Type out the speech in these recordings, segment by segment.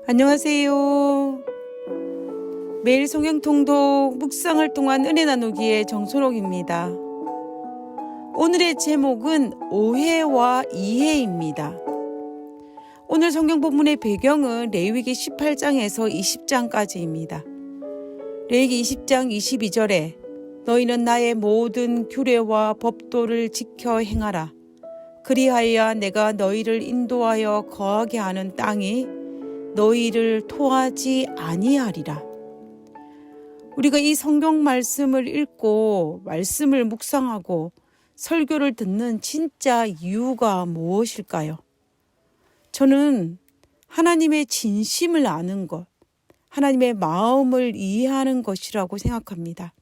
안녕하세요. 매일 성경 통독 묵상을 통한 은혜 나누기의 정선옥입니다. 오늘의 제목은 오해와 이해입니다. 오늘 성경 본문의 배경은 레위기 18장에서 20장까지입니다. 레위기 20장 22절에 너희는 나의 모든 규례와 법도를 지켜 행하라. 그리하여야 내가 너희를 인도하여 거하게 하는 땅이 너희를 토하지 아니하리라. 우리가 이 성경 말씀을 읽고 말씀을 묵상하고 설교를 듣는 진짜 이유가 무엇일까요? 저는 하나님의 진심을 아는 것, 하나님의 마음을 이해하는 것이라고 생각합니다.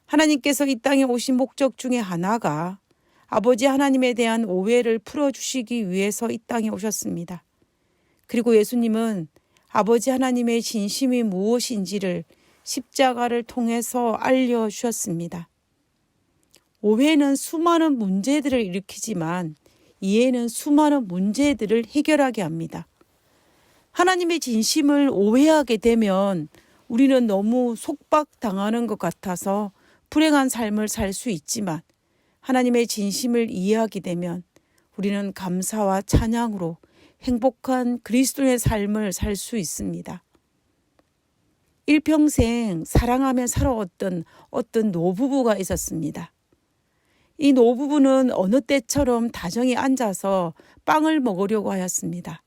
하나님께서 이 땅에 오신 목적 중에 하나가 아버지 하나님에 대한 오해를 풀어주시기 위해서 이 땅에 오셨습니다. 그리고 예수님은 아버지 하나님의 진심이 무엇인지를 십자가를 통해서 알려주셨습니다. 오해는 수많은 문제들을 일으키지만 이해는 수많은 문제들을 해결하게 합니다. 하나님의 진심을 오해하게 되면 우리는 너무 속박당하는 것 같아서 불행한 삶을 살 수 있지만 하나님의 진심을 이해하게 되면 우리는 감사와 찬양으로 행복한 그리스도의 삶을 살 수 있습니다. 일평생 사랑하며 살아왔던 어떤 노부부가 있었습니다. 이 노부부는 어느 때처럼 다정히 앉아서 빵을 먹으려고 하였습니다.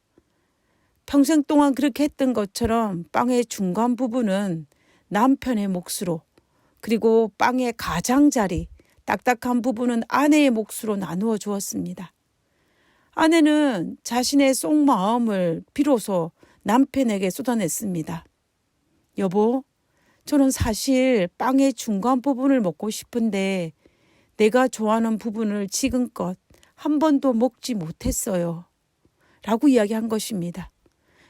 평생 동안 그렇게 했던 것처럼 빵의 중간 부분은 남편의 몫으로, 그리고 빵의 가장자리, 딱딱한 부분은 아내의 몫으로 나누어 주었습니다. 아내는 자신의 속마음을 비로소 남편에게 쏟아냈습니다. 여보, 저는 사실 빵의 중간 부분을 먹고 싶은데 내가 좋아하는 부분을 지금껏 한 번도 먹지 못했어요. 라고 이야기한 것입니다.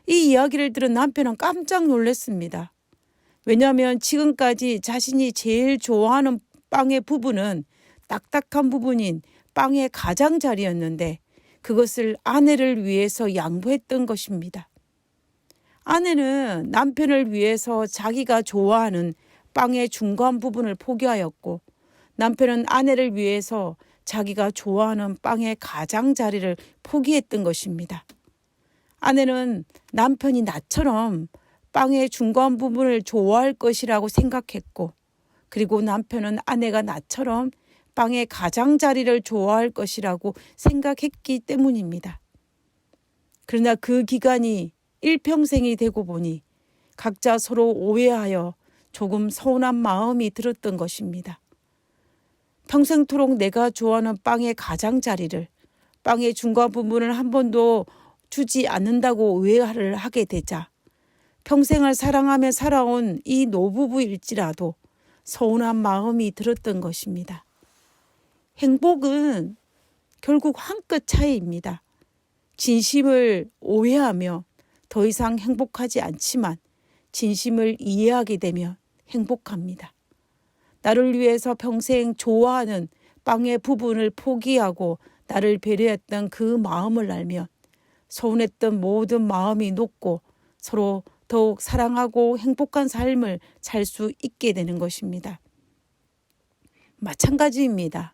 이 이야기를 들은 남편은 깜짝 놀랐습니다. 왜냐하면 지금까지 자신이 제일 좋아하는 빵의 부분은 딱딱한 부분인 빵의 가장자리였는데 그것을 아내를 위해서 양보했던 것입니다. 아내는 남편을 위해서 자기가 좋아하는 빵의 중간 부분을 포기하였고 남편은 아내를 위해서 자기가 좋아하는 빵의 가장자리를 포기했던 것입니다. 아내는 남편이 나처럼 빵의 중간 부분을 좋아할 것이라고 생각했고 그리고 남편은 아내가 나처럼 빵의 가장자리를 좋아할 것이라고 생각했기 때문입니다. 그러나 그 기간이 일평생이 되고 보니 각자 서로 오해하여 조금 서운한 마음이 들었던 것입니다. 평생토록 내가 좋아하는 빵의 가장자리를, 빵의 중간 부분을 한 번도 주지 않는다고 오해를 하게 되자 평생을 사랑하며 살아온 이 노부부일지라도 서운한 마음이 들었던 것입니다. 행복은 결국 한 끗 차이입니다. 진심을 오해하며 더 이상 행복하지 않지만 진심을 이해하게 되면 행복합니다. 나를 위해서 평생 좋아하는 빵의 부분을 포기하고 나를 배려했던 그 마음을 알면 서운했던 모든 마음이 녹고 서로 더욱 사랑하고 행복한 삶을 살 수 있게 되는 것입니다. 마찬가지입니다.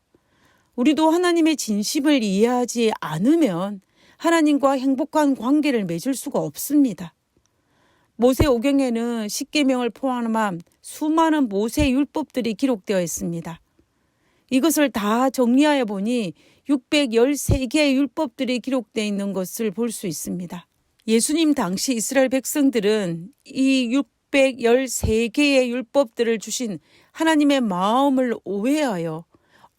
우리도 하나님의 진심을 이해하지 않으면 하나님과 행복한 관계를 맺을 수가 없습니다. 모세오경에는 십계명을 포함한 수많은 모세 율법들이 기록되어 있습니다. 이것을 다 정리하여 보니 613개의 율법들이 기록되어 있는 것을 볼 수 있습니다. 예수님 당시 이스라엘 백성들은 이 613개의 율법들을 주신 하나님의 마음을 오해하여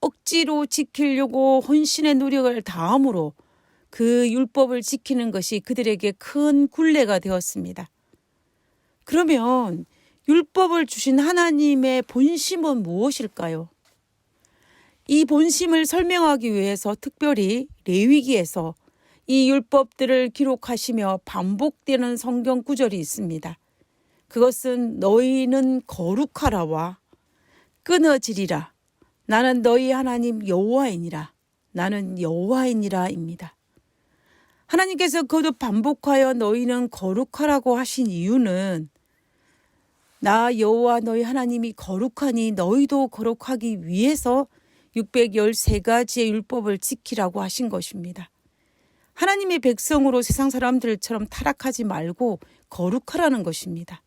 억지로 지키려고 헌신의 노력을 다함으로 그 율법을 지키는 것이 그들에게 큰 굴레가 되었습니다. 그러면 율법을 주신 하나님의 본심은 무엇일까요? 이 본심을 설명하기 위해서 특별히 레위기에서 이 율법들을 기록하시며 반복되는 성경 구절이 있습니다. 그것은 너희는 거룩하라와 끊어지리라. 나는 너희 하나님 여호와이니라. 나는 여호와이니라입니다. 하나님께서 거듭 반복하여 너희는 거룩하라고 하신 이유는 나 여호와 너희 하나님이 거룩하니 너희도 거룩하기 위해서 613가지의 율법을 지키라고 하신 것입니다. 하나님의 백성으로 세상 사람들처럼 타락하지 말고 거룩하라는 것입니다.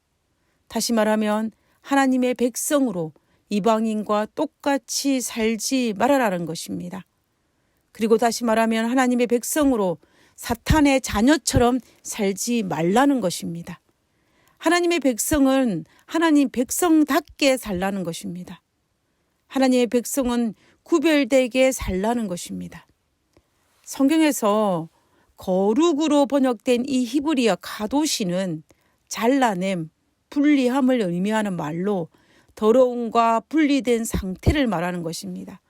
다시 말하면 하나님의 백성으로 이방인과 똑같이 살지 말아라는 것입니다. 그리고 다시 말하면 하나님의 백성으로 사탄의 자녀처럼 살지 말라는 것입니다. 하나님의 백성은 하나님 백성답게 살라는 것입니다. 하나님의 백성은 구별되게 살라는 것입니다. 성경에서 거룩으로 번역된 이 히브리어 가도시는 잘라냄, 분리함을 의미하는 말로 더러움과 분리된 상태를 말하는 것입니다.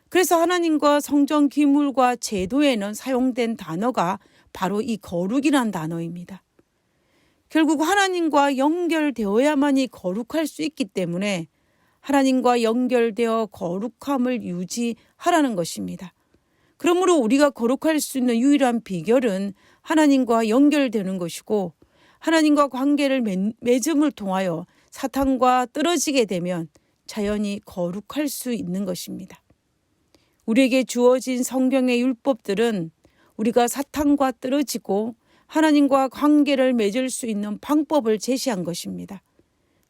그래서 하나님과 성전 기물과 제도에는 사용된 단어가 바로 이 거룩이란 단어입니다. 결국 하나님과 연결되어야만이 거룩할 수 있기 때문에 하나님과 연결되어 거룩함을 유지하라는 것입니다. 그러므로 우리가 거룩할 수 있는 유일한 비결은 하나님과 연결되는 것이고 하나님과 관계를 맺음을 통하여 사탄과 떨어지게 되면 자연히 거룩할 수 있는 것입니다. 우리에게 주어진 성경의 율법들은 우리가 사탄과 떨어지고 하나님과 관계를 맺을 수 있는 방법을 제시한 것입니다.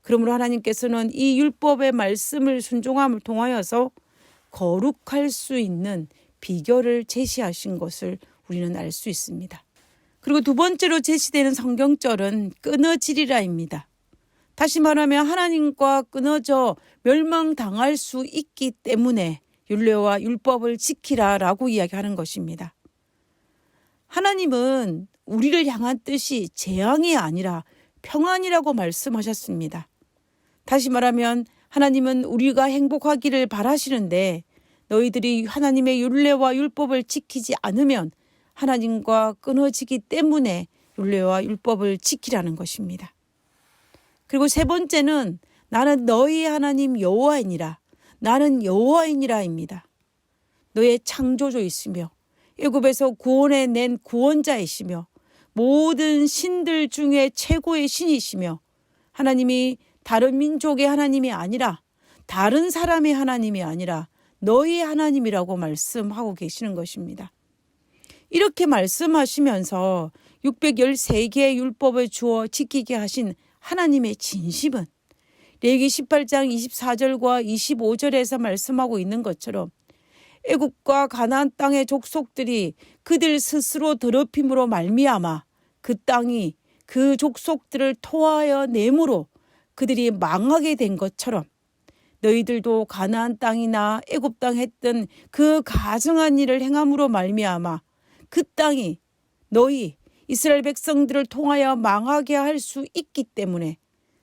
그러므로 하나님께서는 이 율법의 말씀을 순종함을 통하여서 거룩할 수 있는 비결을 제시하신 것을 우리는 알 수 있습니다. 그리고 두 번째로 제시되는 성경절은 끊어지리라입니다. 다시 말하면 하나님과 끊어져 멸망당할 수 있기 때문에 율례와 율법을 지키라라고 이야기하는 것입니다. 하나님은 우리를 향한 뜻이 재앙이 아니라 평안이라고 말씀하셨습니다. 다시 말하면 하나님은 우리가 행복하기를 바라시는데 너희들이 하나님의 율례와 율법을 지키지 않으면 하나님과 끊어지기 때문에 율례와 율법을 지키라는 것입니다. 그리고 세 번째는 나는 너희 하나님 여호와이니라. 나는 여호와이니라입니다. 너의 창조주이시며 애굽에서 구원해 낸 구원자이시며 모든 신들 중에 최고의 신이시며 하나님이 다른 민족의 하나님이 아니라 다른 사람의 하나님이 아니라 너희 하나님이라고 말씀하고 계시는 것입니다. 이렇게 말씀하시면서 613개의 율법을 주어 지키게 하신 하나님의 진심은 레위기 18장 24절과 25절에서 말씀하고 있는 것처럼 애굽과 가나안 땅의 족속들이 그들 스스로 더럽힘으로 말미암아 그 땅이 그 족속들을 토하여 내므로 그들이 망하게 된 것처럼 너희들도 가나안 땅이나 애굽 땅 했던 그 가증한 일을 행함으로 말미암아 그 땅이 너희 이스라엘 백성들을 통하여 망하게 할 수 있기 때문에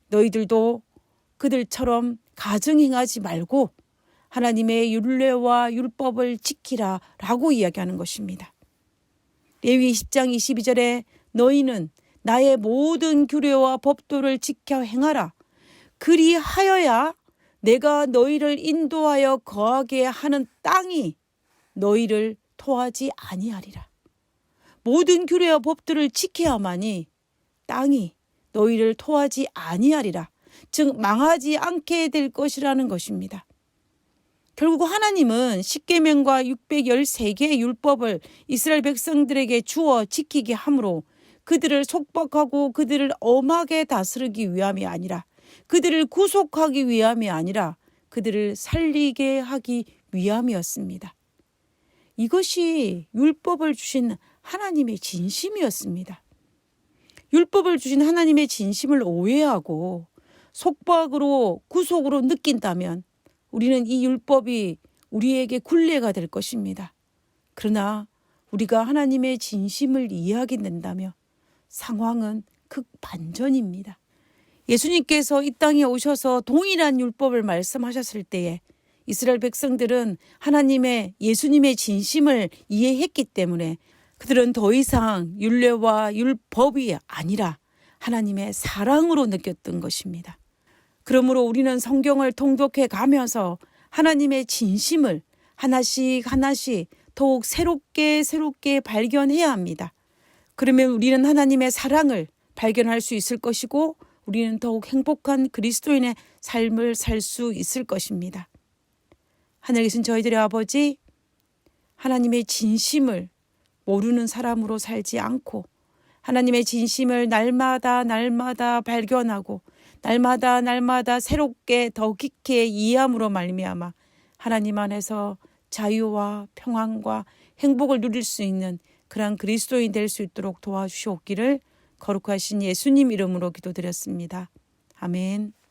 너희들도 그들처럼 가증 행하지 말고 하나님의 율례와 율법을 지키라라고 이야기하는 것입니다. 레위기 10장 22절에 너희는 나의 모든 규례와 법도를 지켜 행하라. 그리하여야 내가 너희를 인도하여 거하게 하는 땅이 너희를 토하지 아니하리라. 모든 규례와 법들을 지켜야만이 땅이 너희를 토하지 아니하리라. 즉 망하지 않게 될 것이라는 것입니다. 결국 하나님은 십계명과 613개의 율법을 이스라엘 백성들에게 주어 지키게 함으로 그들을 속박하고 그들을 엄하게 다스리기 위함이 아니라 그들을 구속하기 위함이 아니라 그들을 살리게 하기 위함이었습니다. 이것이 율법을 주신 하나님의 진심이었습니다. 율법을 주신 하나님의 진심을 오해하고 속박으로 구속으로 느낀다면 우리는 이 율법이 우리에게 굴레가 될 것입니다. 그러나 우리가 하나님의 진심을 이해하게 된다면 상황은 극반전입니다. 예수님께서 이 땅에 오셔서 동일한 율법을 말씀하셨을 때에 이스라엘 백성들은 하나님의 예수님의 진심을 이해했기 때문에 그들은 더 이상 율례와 율법이 아니라 하나님의 사랑으로 느꼈던 것입니다. 그러므로 우리는 성경을 통독해 가면서 하나님의 진심을 하나씩 하나씩 더욱 새롭게 발견해야 합니다. 그러면 우리는 하나님의 사랑을 발견할 수 있을 것이고 우리는 더욱 행복한 그리스도인의 삶을 살 수 있을 것입니다. 하늘에 계신 저희들의 아버지, 하나님의 진심을 모르는 사람으로 살지 않고 하나님의 진심을 날마다 발견하고 날마다 새롭게 더 깊게 이해함으로 말미암아 하나님 안에서 자유와 평안과 행복을 누릴 수 있는 그러한 그리스도인 될 수 있도록 도와주시옵기를 거룩하신 예수님 이름으로 기도드렸습니다. 아멘.